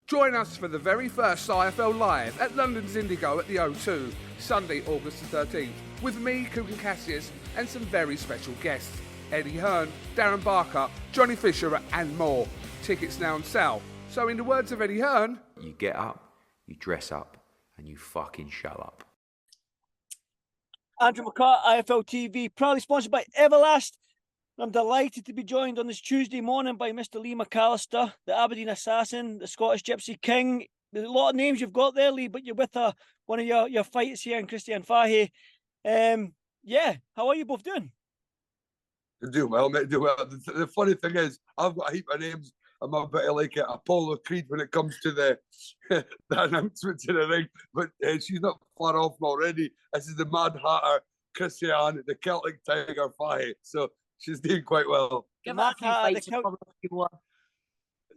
Join us for the very first IFL Live at London's Indigo at the O2, Sunday, August the 13th, with me, Coogan Cassius, and some very special guests. Eddie Hearn, Darren Barker, Johnny Fisher, and more. Tickets now on sale. So in the words of Eddie Hearn, you get up, you dress up, and you fucking show up. Andrew McCart, IFL TV, proudly sponsored by Everlast. I'm delighted to be joined on this Tuesday morning by Mr. Lee McALLISTER, the Aberdeen Assassin, the Scottish Gypsy King. There's a lot of names you've got there, Lee, but you're with one of your fights here in CHRISTIANNE FAHEY. Yeah, how are you both doing? Do well, mate, do well. The funny thing is, I've got a heap of names. I'm a bit like Apollo Creed when it comes to the announcement to the ring, but she's not far off already. This is the Mad Hatter, CHRISTIANNE, the Celtic Tiger Fahey. So she's doing quite well. Give her a few fights.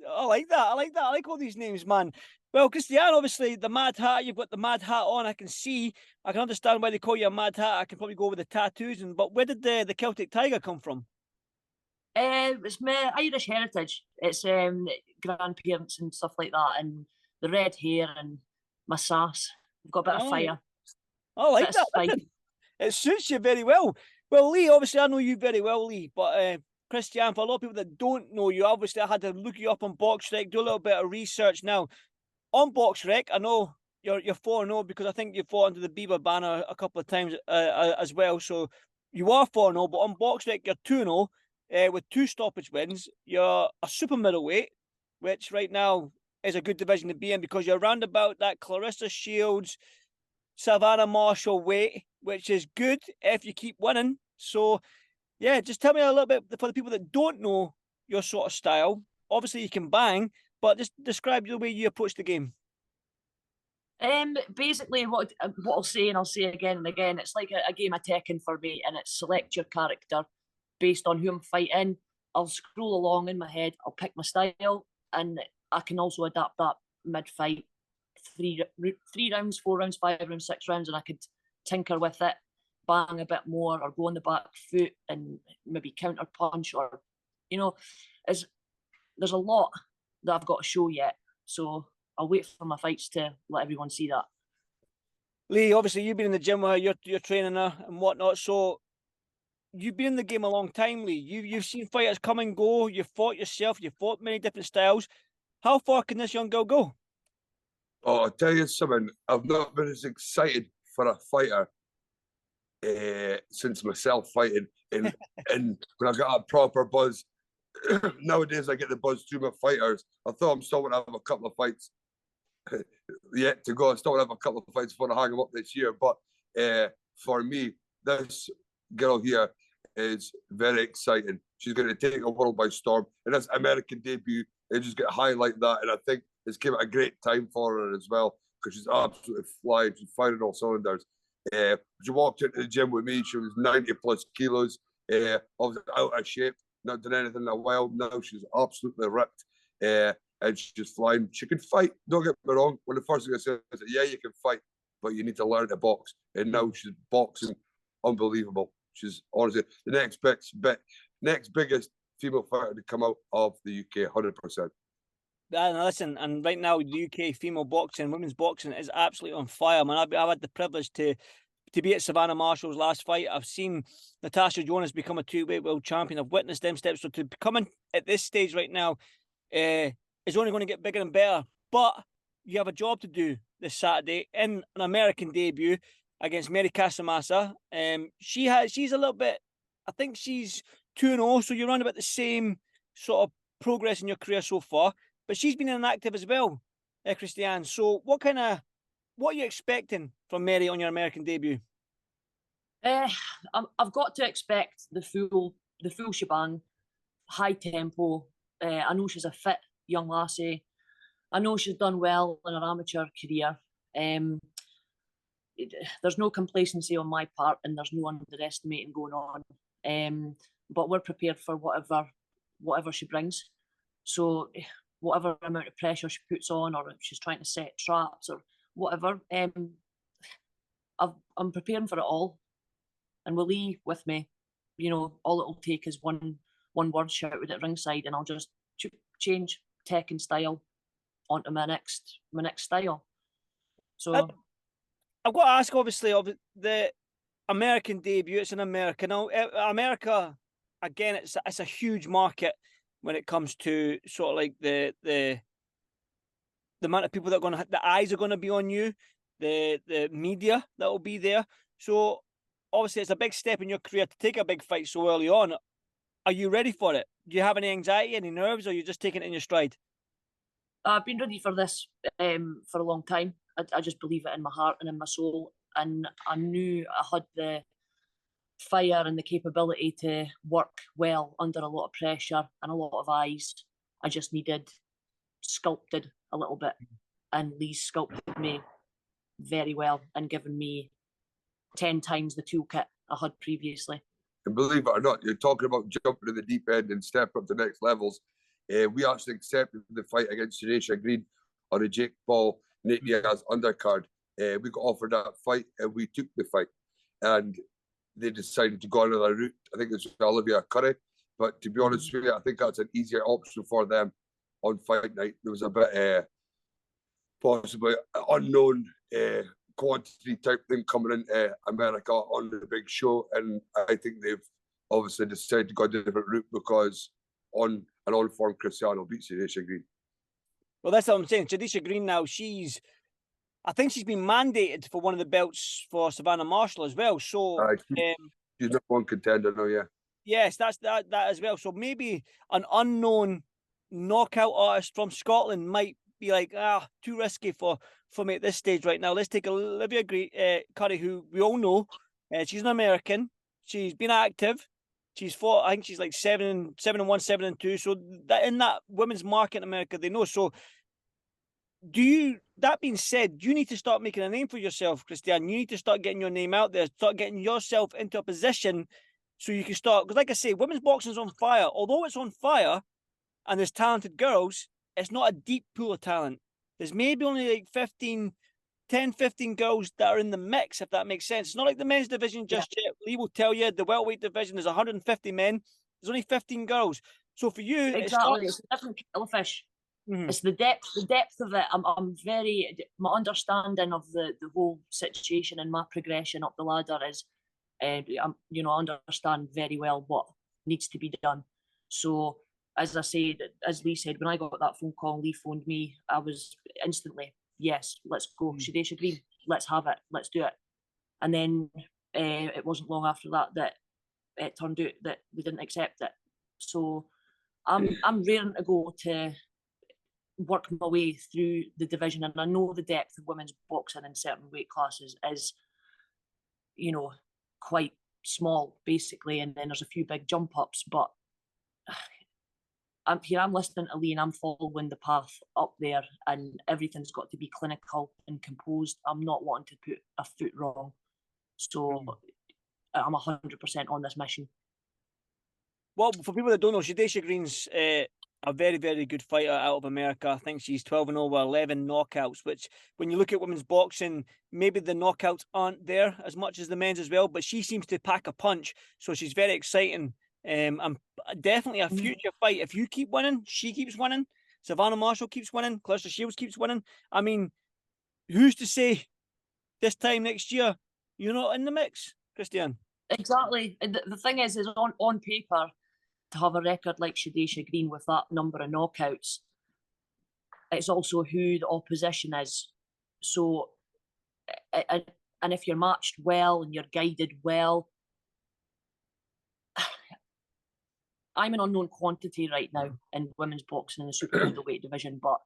I like that. I like all these names, man. Well, CHRISTIANNE, obviously, the Mad Hat. You've got the Mad Hat on. I can understand why they call you a Mad Hat. I can probably go with the tattoos. But where did the Celtic Tiger come from? It's my Irish heritage. It's grandparents and stuff like that, and the red hair and my sass. I've got a bit of fire. I like that. It suits you very well. Well, Lee, obviously I know you very well, Lee, but CHRISTIANNE, for a lot of people that don't know you, obviously I had to look you up on BoxRec, do a little bit of research. Now, on BoxRec, I know you're 4-0 because I think you fought under the Bieber banner a couple of times as well. So you are 4-0, but on BoxRec you're 2-0 with 2 stoppage wins. You're a super middleweight, which right now is a good division to be in because you're around about that Clarissa Shields, Savannah Marshall weight, which is good if you keep winning. So, yeah, just tell me a little bit for the people that don't know your sort of style. Obviously, you can bang, but just describe the way you approach the game. Basically, what I'll say, and I'll say again and again, it's like a game of Tekken for me, and it's select your character based on who I'm fighting. I'll scroll along in my head, I'll pick my style, and I can also adapt that mid-fight. 3 rounds, 4 rounds, 5 rounds, 6 rounds, and I could tinker with it, bang a bit more, or go on the back foot and maybe counter punch, or there's a lot that I've got to show yet. So I'll wait for my fights to let everyone see that. Lee, obviously you've been in the gym where you're training her and whatnot, so you've been in the game a long time, Lee. You've seen fighters come and go. You've fought yourself. You've fought many different styles. How far can this young girl go? Oh, I'll tell you something. I've not been as excited for a fighter since myself fighting. And when I got a proper buzz, nowadays I get the buzz through my fighters. I thought I'm still going to have a couple of fights yet to go. I still want to have a couple of fights before I hang them up this year. But for me, this girl here is very exciting. She's going to take the world by storm. And this American debut, they just get highlight that. And I think it's given a great time for her as well because she's absolutely flying. She's firing all cylinders. She walked into the gym with me. She was 90 plus kilos. Obviously out of shape, not done anything in a while. Now she's absolutely ripped. And she's just flying. She can fight. Don't get me wrong. When the first thing I said is, yeah, you can fight, but you need to learn to box. And now she's boxing unbelievable. She's honestly the next biggest female fighter to come out of the UK, 100%. And listen, and right now the UK female boxing, women's boxing is absolutely on fire, man. I've had the privilege to be at Savannah Marshall's last fight. I've seen Natasha Jonas become a 2-weight world champion. I've witnessed them steps. So to be coming at this stage right now is only going to get bigger and better. But you have a job to do this Saturday in an American debut against Mary Casamassa. She's a little bit, I think she's 2-0, so you're around about the same sort of progress in your career so far. But she's been inactive as well, CHRISTIANNE. So what are you expecting from Mary on your American debut? I've got to expect the full shebang, high tempo. I know she's a fit young lassie. I know she's done well in her amateur career. There's no complacency on my part, and there's no underestimating going on. But we're prepared for whatever she brings. So whatever amount of pressure she puts on, or if she's trying to set traps or whatever, I'm preparing for it all. And with Lee with me, all it'll take is one word shouted at ringside, and I'll just change tech and style onto my next style. So I've got to ask, obviously, of the American debut. It's in America now. America, again, it's a huge market when it comes to sort of like the amount of people that are going to, the eyes are going to be on you, the media that will be there. So obviously, it's a big step in your career to take a big fight so early on. Are you ready for it? Do you have any anxiety, any nerves, or are you just taking it in your stride? I've been ready for this for a long time. I just believe it in my heart and in my soul. And I knew I had the fire and the capability to work well under a lot of pressure and a lot of eyes. I just needed sculpted a little bit. And Lee sculpted me very well and given me 10 times the toolkit I had previously. And believe it or not, you're talking about jumping to the deep end and step up to next levels. We actually accepted the fight against Shanisha Green on a Jake Paul, Nate Diaz undercard. We got offered that fight and we took the fight. And they decided to go another route. I think it's Olivia Curry. But to be honest with you, I think that's an easier option for them on fight night. There was a bit possibly unknown quantity type thing coming into America on the big show. And I think they've obviously decided to go a different route because on an on-form Cristiano beats Shanisha Green. Well, that's what I'm saying. Shanisha Green now, I think she's been mandated for one of the belts for Savannah Marshall as well. So she's not one contender now, yeah. Yes, that's that as well. So maybe an unknown knockout artist from Scotland might be like, too risky for me at this stage right now. Let's take Olivia Curry, who we all know. She's an American. She's been active. She's fought, I think she's like 7-1, 7-2. So that in that women's market in America, they know. So that being said, you need to start making a name for yourself, Christianne. You need to start getting your name out there, start getting yourself into a position so you can start. Because like I say, women's boxing is on fire. Although it's on fire and there's talented girls, it's not a deep pool of talent. There's maybe only like 10, 15 girls that are in the mix, if that makes sense. It's not like the men's division just yet. Lee will tell you the welterweight division is 150 men. There's only 15 girls. So for you, exactly, it's a different kettle of fish. Mm-hmm. It's the depth of it. My understanding of the whole situation and my progression up the ladder is, I understand very well what needs to be done. So as I said, as Lee said, when I got that phone call, Lee phoned me, I was instantly, yes, let's go. Shanisha Green, let's have it, let's do it. And then it wasn't long after that it turned out that they didn't accept it. So I'm raring to go to work my way through the division, and I know the depth of women's boxing in certain weight classes is, quite small basically, and then there's a few big jump ups, but I'm listening to Lee and I'm following the path up there, and everything's got to be clinical and composed. I'm not wanting to put a foot wrong, so I'm 100% on this mission. Well, for people that don't know, Shanisha Green's a very, very good fighter out of America. I think she's 12-0 with 11 knockouts, which when you look at women's boxing, maybe the knockouts aren't there as much as the men's as well, but she seems to pack a punch. So she's very exciting. And definitely a future fight. If you keep winning, she keeps winning. Savannah Marshall keeps winning. Clarissa Shields keeps winning. I mean, who's to say this time next year you're not in the mix, Christianne? Exactly. The thing is on paper, to have a record like Shanisha Green with that number of knockouts, it's also who the opposition is. So, and if you're matched well and you're guided well, I'm an unknown quantity right now in women's boxing in the super middleweight division, but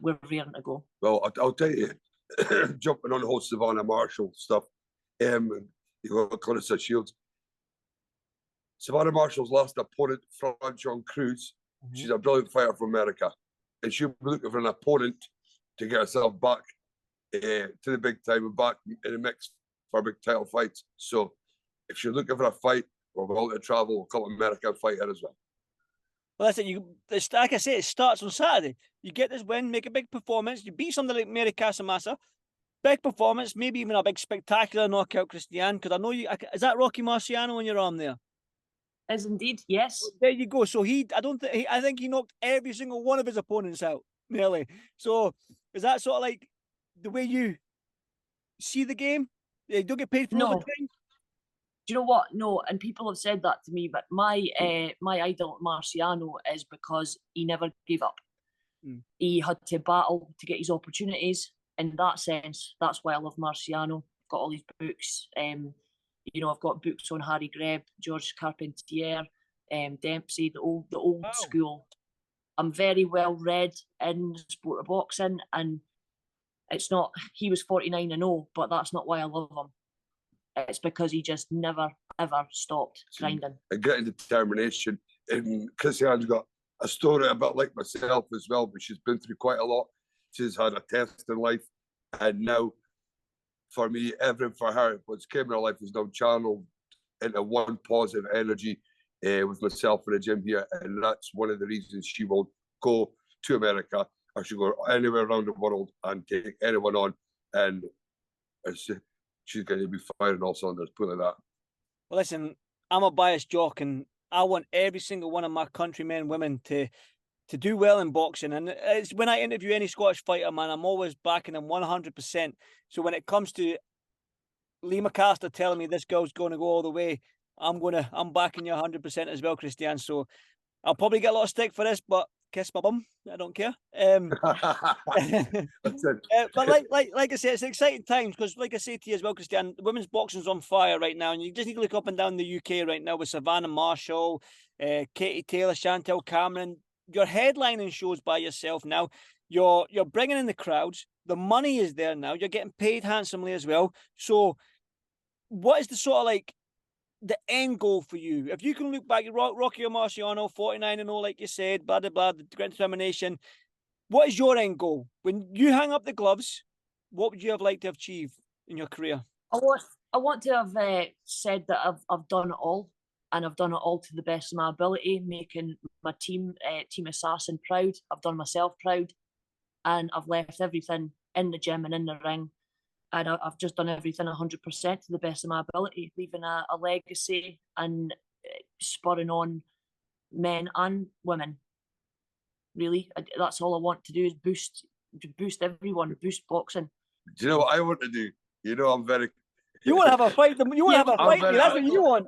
we're raring to go. Well, I'll tell you, jumping on the whole Savannah Marshall stuff, you got Clarissa Shields. Savannah Marshall's last opponent, Franchon Cruz. She's a brilliant fighter from America, and she'll be looking for an opponent to get herself back to the big time and back in the mix for big title fights. So if she's looking for a fight, we're willing to travel. We'll come to America and fight her as well. Well, that's it. Like I say, it starts on Saturday. You get this win, make a big performance. You beat somebody like Mary Casamassa. Big performance, maybe even a big spectacular knockout, Christianne. Because I know you. Is that Rocky Marciano on your arm there? Is indeed, yes. There you go. So I think he knocked every single one of his opponents out, nearly. So is that sort of like the way you see the game? You don't get paid for No. overtime? Do you know what? No, and people have said that to me, but my idol Marciano is because he never gave up. He had to battle to get his opportunities. In that sense, that's why I love Marciano. I've got all these books. I've got books on Harry Greb, George Carpentier, Dempsey, the old school. I'm very well read in the sport of boxing, and it's not. He was 49-0, but that's not why I love him. It's because he just never ever stopped grinding. And getting determination. And Christianne's got a story a bit like myself as well, but she's been through quite a lot. She's had a test in life, and now, for me, everything for her, what's came in her life is now channeled into one positive energy with myself in the gym here, and that's one of the reasons she will go to America or she'll go anywhere around the world and take anyone on, and she's going to be firing all cylinders, put it like that. Well, listen, I'm a biased jock, and I want every single one of my countrymen, women to do well in boxing. And it's when I interview any Scottish fighter, man, I'm always backing them 100%. So when it comes to Lee McALLISTER telling me this girl's going to go all the way, I'm backing you 100% as well, Christian. So I'll probably get a lot of stick for this, but kiss my bum. I don't care. But like I said, it's exciting times because, like I say to you as well, Christian, women's boxing's on fire right now, and you just need to look up and down the UK right now with Savannah Marshall, Katie Taylor, Chantel Cameron. You're headlining shows by yourself now. You're bringing in the crowds. The money is there now. You're getting paid handsomely as well. So, what is the sort of like the end goal for you? If you can look back, Rocky or Marciano, 49-0, like you said, blah, blah, blah, the great determination. What is your end goal? When you hang up the gloves, what would you have liked to achieve in your career? I want to have said that I've done it all, and I've done it all to the best of my ability, making my team, Team Assassin, proud. I've done myself proud, and I've left everything in the gym and in the ring. And I've just done everything 100% to the best of my ability, leaving a legacy and spurring on men and women. Really, that's all I want to do is boost everyone, boost boxing. Do you know what I want to do? You know, I'm very. You want to have a fight? You want to have a fight? That's what you want.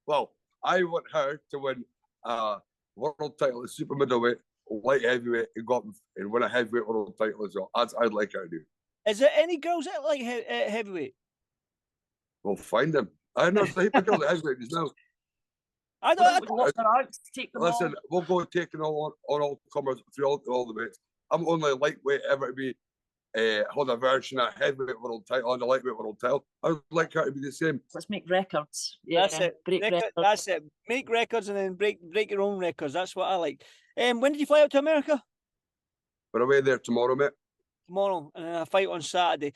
Well, I want her to win a world title at super middleweight, light heavyweight, and go up and win a heavyweight world title as well. I'd like her to do. Is there any girls that like heavyweight? We'll find them. I know the girls at heavyweight just now. Listen, we'll go taking all comers through all the weights. I'm only lightweight ever to be hold a version of heavyweight world title and a lightweight world title. I would like her to be the same. Let's make records. Yeah, that's it. Break records. That's it. Make records and then break your own records. That's what I like. When did you fly out to America? We're away there tomorrow, mate. Tomorrow, and then a fight on Saturday.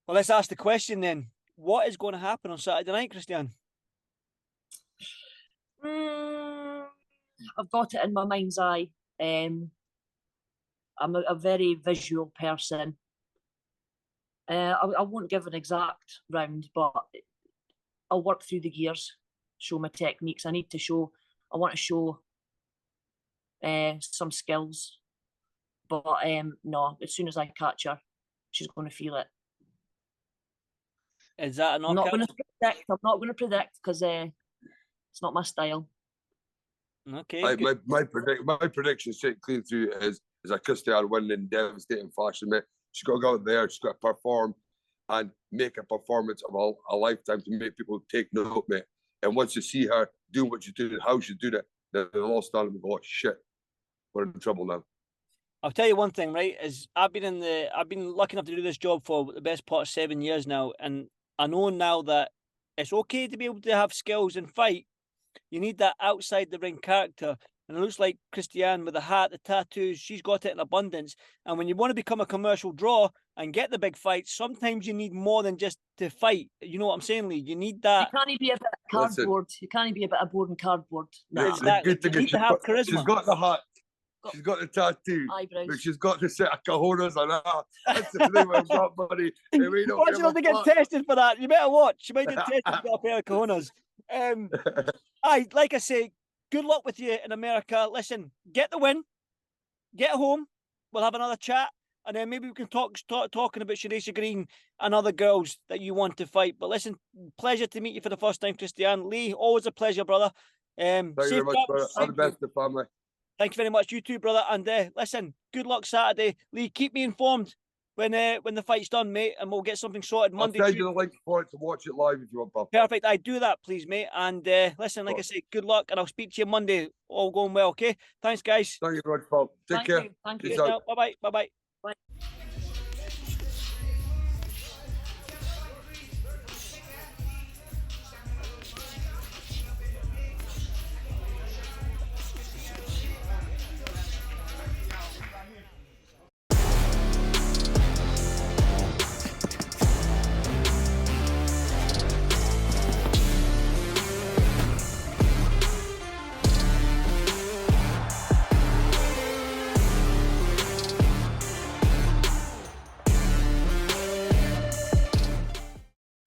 Well, let's ask the question then. What is going to happen on Saturday night, Christian? I've got it in my mind's eye. I'm a very visual person. I won't give an exact round, but I'll work through the gears, show my techniques. I want to show some skills. But no, as soon as I catch her, she's going to feel it. Is that a knockout? I'm not going to predict because it's not my style. Okay. My prediction straight clean through is a Christianne winning in devastating fashion, mate. She's got to go out there, she's got to perform and make a performance of a lifetime to make people take note, mate. And once you see her doing what she's doing, how she's doing it, then they'll all stand and go, oh, shit, we're in trouble now. I'll tell you one thing, right? Is I've been lucky enough to do this job for the best part of 7 years now, and I know now that it's okay to be able to have skills and fight. You need that outside the ring character, and it looks like Christianne with the hat, the tattoos, she's got it in abundance. And when you want to become a commercial draw and get the big fights, sometimes you need more than just to fight. You know what I'm saying, Lee? You need that. You can't be a bit of cardboard. You can't be a bit of board and cardboard. No. Exactly. You need to have charisma. She's got the hat. She's got the tattoo, eyebrows. But she's got the set of cojones on her. That's the thing we've got, buddy. Watch her to get tested for that. You better watch. She might get tested for a pair of cojones. Like I say, good luck with you in America. Listen, get the win, get home. We'll have another chat, and then maybe we can start talking about Shirley Green and other girls that you want to fight. But listen, pleasure to meet you for the first time, Christian. Lee, always a pleasure, brother. Thank you very much, brother. All the best to the family. Thank you very much. You too, brother. And listen, good luck Saturday. Lee, keep me informed when the fight's done, mate, and we'll get something sorted Monday. I'll send you the link for it to watch it live if you want, Bob. Perfect. I do that, please, mate. And listen, like I say, good luck, and I'll speak to you Monday. All going well, okay? Thanks, guys. Thank you very much, Bob. Take care. Thank Peace you. out. Bye-bye. Bye-bye. Bye.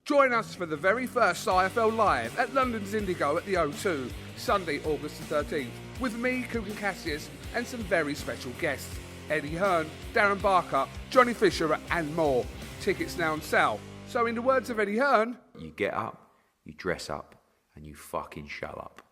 Join us for the very first IFL Live at London's Indigo at the O2, Sunday, August the 13th, with me, Kugan Cassius, and some very special guests, Eddie Hearn, Darren Barker, Johnny Fisher, and more. Tickets now on sale. So in the words of Eddie Hearn, You get up, you dress up, and you fucking shut up.